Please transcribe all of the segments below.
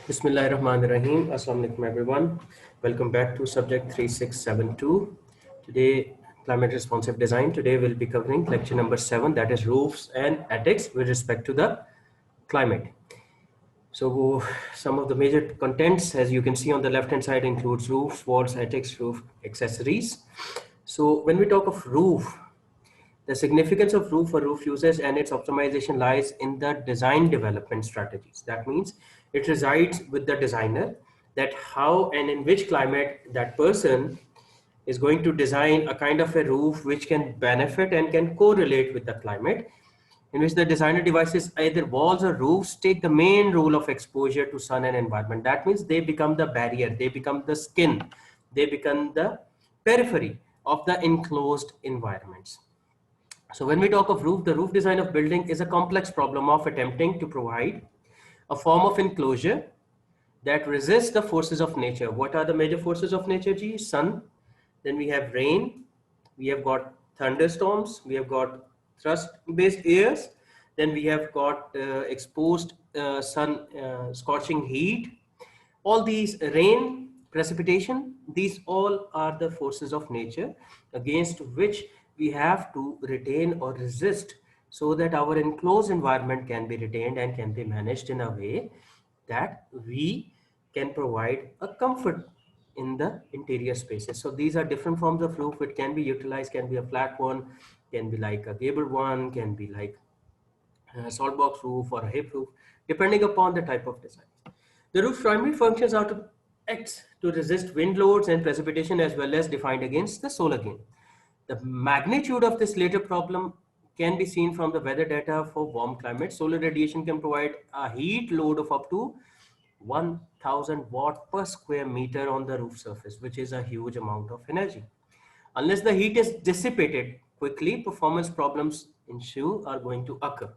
Bismillahirrahmanirrahim. Assalamu alaikum everyone. Welcome back to subject 3672. Today, climate responsive design. Today we'll be covering lecture number 7, that is roofs and attics with respect to the climate. So some of the major contents, as you can see on the left hand side, includes roofs, walls, attics, roof accessories. So when we talk of roof, the significance of roof for roof users and its optimization lies in the design development strategies. That means it resides with the designer, that how and in which climate that person is going to design a kind of a roof which can benefit and can correlate with the climate, in which the designer devices, either walls or roofs, take the main role of exposure to sun and environment. That means they become the barrier, they become the skin, they become the periphery of the enclosed environments. So when we talk of roof, the roof design of building is a complex problem of attempting to provide a form of enclosure that resists the forces of nature. What are the major forces of nature, G? Sun, then we have rain, we have got thunderstorms, we have got thrust-based airs, then we have got exposed sun, scorching heat. All these rain, precipitation, these all are the forces of nature against which we have to retain or resist, so that our enclosed environment can be retained and can be managed in a way that we can provide a comfort in the interior spaces. So these are different forms of roof. It can be utilized, can be a flat one, can be like a gabled one, can be like a salt box roof or a hip roof, depending upon the type of design. The roof's primary functions are to act to resist wind loads and precipitation, as well as defined against the solar gain. The magnitude of this later problem can be seen from the weather data for warm climates. Solar radiation can provide a heat load of up to 1000 watt per square meter on the roof surface, which is a huge amount of energy. Unless the heat is dissipated quickly, performance problems ensue are going to occur.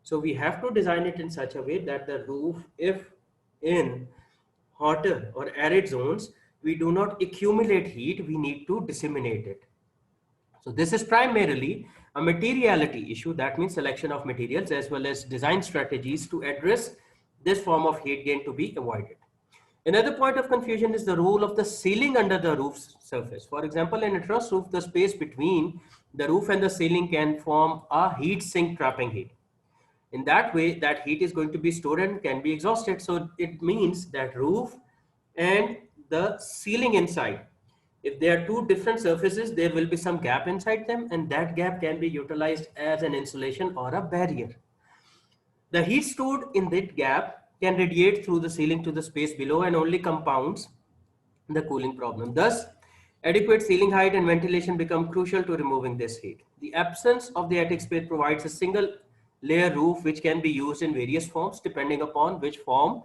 So we have to design it in such a way that the roof, if in hotter or arid zones, we do not accumulate heat, we need to disseminate it. So this is primarily a materiality issue. That means selection of materials as well as design strategies to address this form of heat gain to be avoided. Another point of confusion is the role of the ceiling under the roof's surface. For example, in a truss roof, the space between the roof and the ceiling can form a heat sink trapping heat. In that way, that heat is going to be stored and can be exhausted. So it means that roof and the ceiling inside, if there are two different surfaces, there will be some gap inside them, and that gap can be utilized as an insulation or a barrier. The heat stored in that gap can radiate through the ceiling to the space below and only compounds the cooling problem. Thus, adequate ceiling height and ventilation become crucial to removing this heat. The absence of the attic space provides a single layer roof which can be used in various forms depending upon which form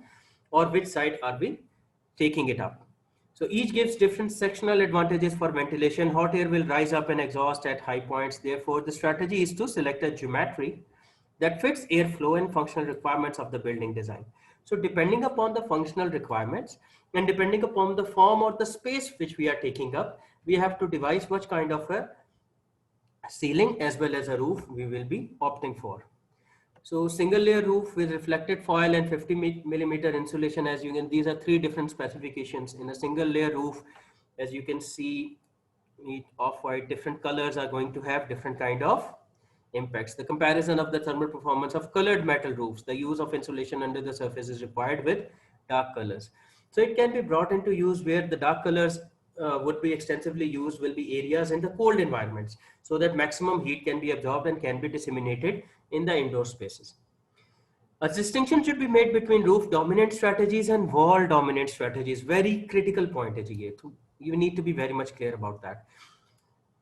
or which side are we taking it up. So each gives different sectional advantages for ventilation. Hot air will rise up and exhaust at high points. Therefore, the strategy is to select a geometry that fits airflow and functional requirements of the building design. So depending upon the functional requirements and depending upon the form or the space which we are taking up, we have to devise which kind of a ceiling as well as a roof we will be opting for. So single layer roof with reflected foil and 50 millimeter insulation, as you can, these are three different specifications. In a single layer roof, as you can see, off-white, different colors are going to have different kind of impacts. The comparison of the thermal performance of colored metal roofs, the use of insulation under the surface is required with dark colors. So it can be brought into use where the dark colors would be extensively used will be areas in the cold environments, so that maximum heat can be absorbed and can be disseminated in the indoor spaces. A distinction should be made between roof dominant strategies and wall dominant strategies. Very critical point is here. You need to be very much clear about that.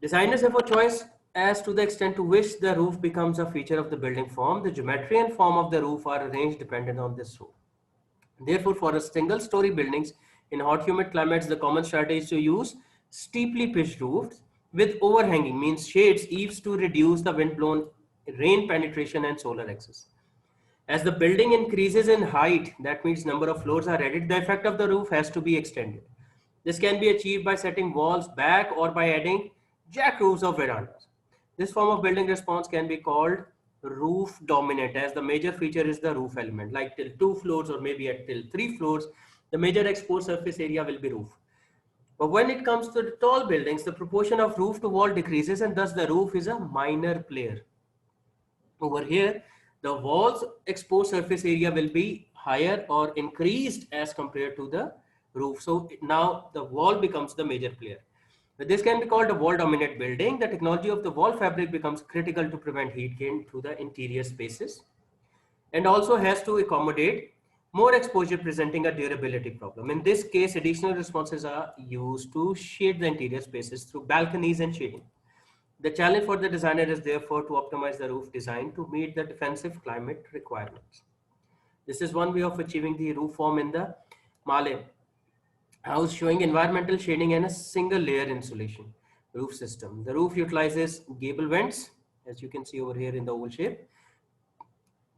Designers have a choice as to the extent to which the roof becomes a feature of the building form. The geometry and form of the roof are arranged dependent on this roof. Therefore, for a single-story buildings in hot, humid climates, the common strategy is to use steeply pitched roofs with overhanging, means shades, eaves, to reduce the wind-blown rain penetration and solar access. As the building increases in height, that means number of floors are added, the effect of the roof has to be extended. This can be achieved by setting walls back or by adding jack roofs or verandas. This form of building response can be called roof dominant, as the major feature is the roof element, like till 2 floors or maybe at till 3 floors, the major exposed surface area will be roof. But when it comes to the tall buildings, the proportion of roof to wall decreases, and thus the roof is a minor player. Over here, the wall's exposed surface area will be higher or increased as compared to the roof. So now the wall becomes the major player. This can be called a wall dominant building. The technology of the wall fabric becomes critical to prevent heat gain through the interior spaces, and also has to accommodate more exposure, presenting a durability problem. In this case, additional responses are used to shade the interior spaces through balconies and shading. The challenge for the designer is therefore to optimize the roof design to meet the defensive climate requirements. This is one way of achieving the roof form in the Male house, showing environmental shading and a single layer insulation roof system. The roof utilizes gable vents, as you can see over here in the oval shape,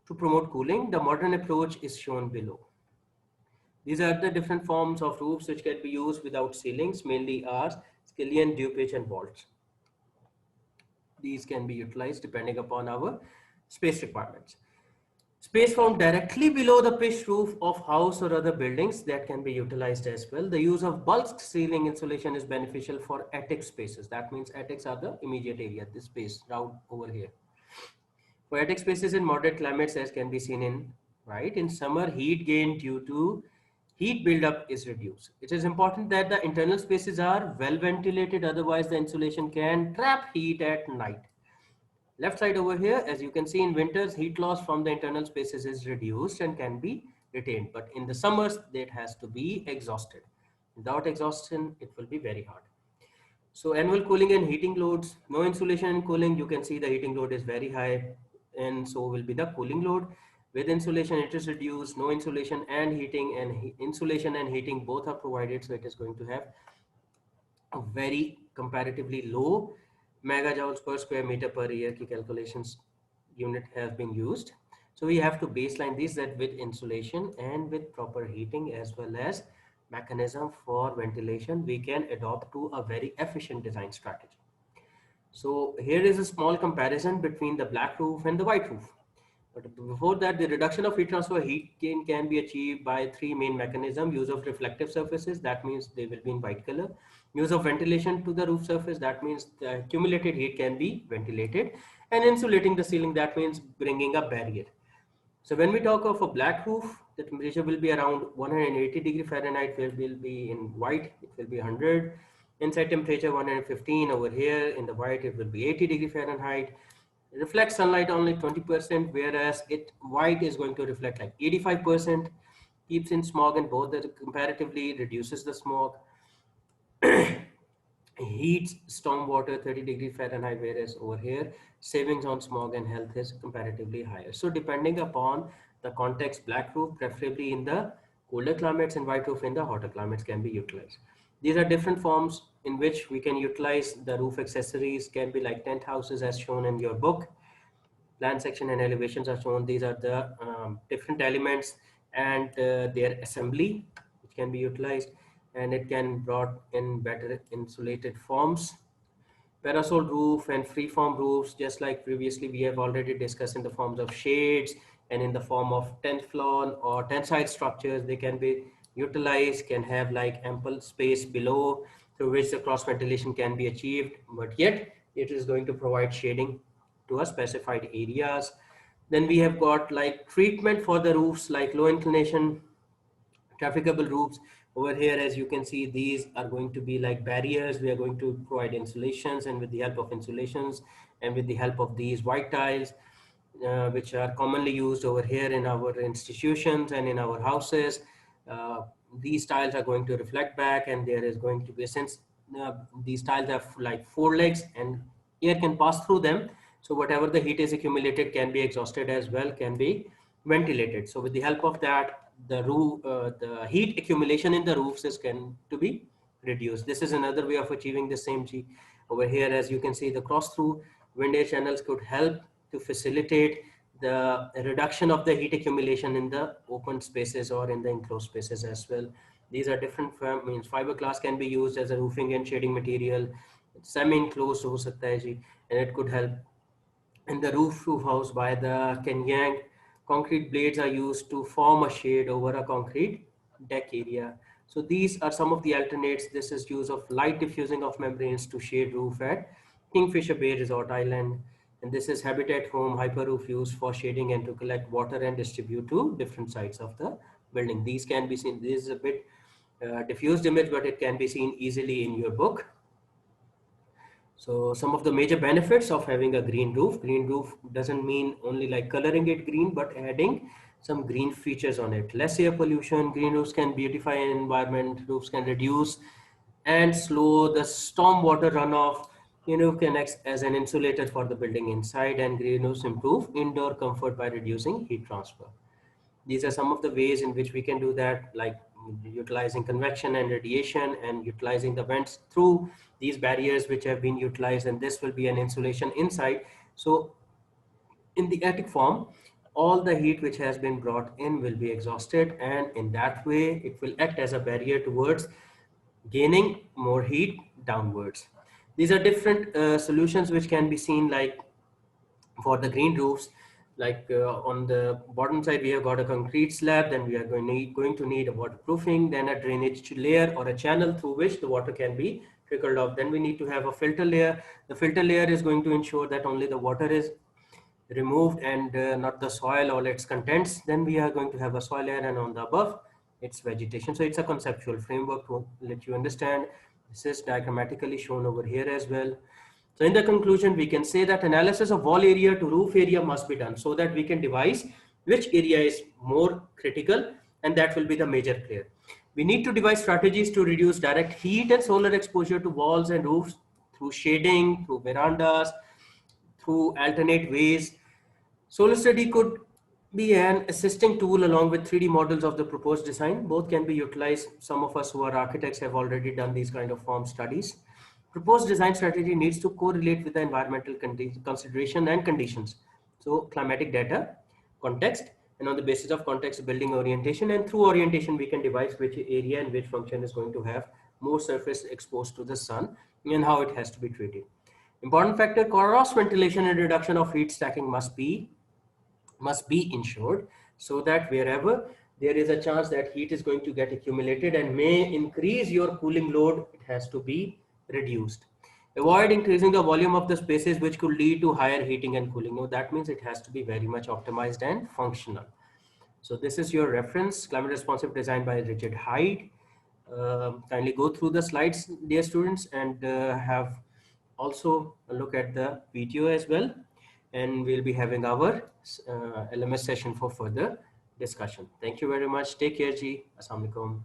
to promote cooling. The modern approach is shown below. These are the different forms of roofs which can be used without ceilings, mainly are skillion, dew pitch, and vaults. These can be utilized depending upon our space requirements. Space found directly below the pitched roof of house or other buildings, that can be utilized as well. The use of bulk ceiling insulation is beneficial for attic spaces. That means attics are the immediate area, this space round over here. For attic spaces in moderate climates, as can be seen in summer, heat gain due to heat buildup is reduced. It is important that the internal spaces are well ventilated, otherwise the insulation can trap heat at night. Left side over here, as you can see, in winters, heat loss from the internal spaces is reduced and can be retained. But in the summers, that has to be exhausted. Without exhaustion, it will be very hard. So annual cooling and heating loads, no insulation and cooling, you can see the heating load is very high, and so will be the cooling load. With insulation, it is reduced. No insulation and heating, and insulation and heating both are provided, so it is going to have a very comparatively low megajoules per square meter per year ki calculations unit has been used. So we have to baseline this, that with insulation and with proper heating as well as mechanism for ventilation, we can adopt to a very efficient design strategy. So here is a small comparison between the black roof and the white roof. But before that, the reduction of heat transfer heat gain can be achieved by three main mechanisms. Use of reflective surfaces, that means they will be in white color. Use of ventilation to the roof surface, that means the accumulated heat can be ventilated. And insulating the ceiling, that means bringing a barrier. So when we talk of a black roof, the temperature will be around 180 degree Fahrenheit, where will be in white, it will be 100. Inside temperature 115, over here in the white, it will be 80 degree Fahrenheit. Reflects sunlight only 20%, whereas white is going to reflect like 85%, keeps in smog, and both that comparatively reduces the smog. Heats stormwater 30 degree Fahrenheit, whereas over here savings on smog and health is comparatively higher. So depending upon the context, black roof preferably in the colder climates and white roof in the hotter climates can be utilized. These are different forms in which we can utilize the roof accessories, can be like tent houses as shown in your book. Plan section and elevations are shown. These are the different elements and their assembly which can be utilized, and it can brought in better insulated forms. Parasol roof and freeform roofs, just like previously we have already discussed, in the forms of shades and in the form of tent floor or tensile structures, they can be utilized, can have like ample space below through which the cross ventilation can be achieved, but yet it is going to provide shading to a specified areas. Then we have got like treatment for the roofs, like low inclination trafficable roofs. Over here, as you can see, these are going to be like barriers. We are going to provide insulations, and with the help of insulations and with the help of these white tiles, which are commonly used over here in our institutions and in our houses, uh, these tiles are going to reflect back, and there is going to be, since these tiles have like four legs and air can pass through them, so whatever the heat is accumulated can be exhausted as well, can be ventilated. So with the help of that, the heat accumulation in the roofs is can to be reduced. This is another way of achieving the same G. Over here, as you can see, the cross through wind air channels could help to facilitate the reduction of the heat accumulation in the open spaces or in the enclosed spaces as well. These are different means fiberglass can be used as a roofing and shading material. Semi enclosed ho sakta hai ji, and it could help In the roof house by the Kenyang, concrete blades are used to form a shade over a concrete deck area. So these are some of the alternates. This is use of light diffusing of membranes to shade roof at Kingfisher Bay Resort Island. And this is habitat home hyper roof used for shading and to collect water and distribute to different sides of the building. These can be seen. This is a bit diffused image, but it can be seen easily in your book. So some of the major benefits of having a green roof doesn't mean only like coloring it green, but adding some green features on it. Less air pollution, green roofs can beautify an environment, roofs can reduce and slow the storm water runoff, can act as an insulator for the building inside, and green roofs improve indoor comfort by reducing heat transfer. These are some of the ways in which we can do that, like utilizing convection and radiation and utilizing the vents through these barriers which have been utilized, and this will be an insulation inside. So in the attic form, all the heat which has been brought in will be exhausted, and in that way it will act as a barrier towards gaining more heat downwards. These are different solutions which can be seen, like for the green roofs, like on the bottom side we have got a concrete slab, then we are going to need a waterproofing, then a drainage layer or a channel through which the water can be trickled off. Then we need to have a filter layer. The filter layer is going to ensure that only the water is removed and not the soil or its contents. Then we are going to have a soil layer, and on the above it's vegetation. So it's a conceptual framework to let you understand. This is diagrammatically shown over here as well. So in the conclusion, we can say that analysis of wall area to roof area must be done so that we can devise which area is more critical, and that will be the major player. We need to devise strategies to reduce direct heat and solar exposure to walls and roofs through shading, through verandas, through alternate ways. Solar study could be an assisting tool along with 3D models of the proposed design. Both can be utilized. Some of us who are architects have already done these kind of form studies. Proposed design strategy needs to correlate with the environmental consideration and conditions. So climatic data, context, and on the basis of context, building orientation, and through orientation, we can devise which area and which function is going to have more surface exposed to the sun and how it has to be treated. Important factor, cross ventilation and reduction of heat stacking must be ensured, so that wherever there is a chance that heat is going to get accumulated and may increase your cooling load, it has to be reduced. Avoid increasing the volume of the spaces which could lead to higher heating and cooling. Now that means it has to be very much optimized and functional. So this is your reference, climate responsive design by Richard Hyde. Kindly go through the slides, dear students, and have also a look at the video as well. And we'll be having our LMS session for further discussion. Thank you very much. Take care, Ji. Assalamu alaikum.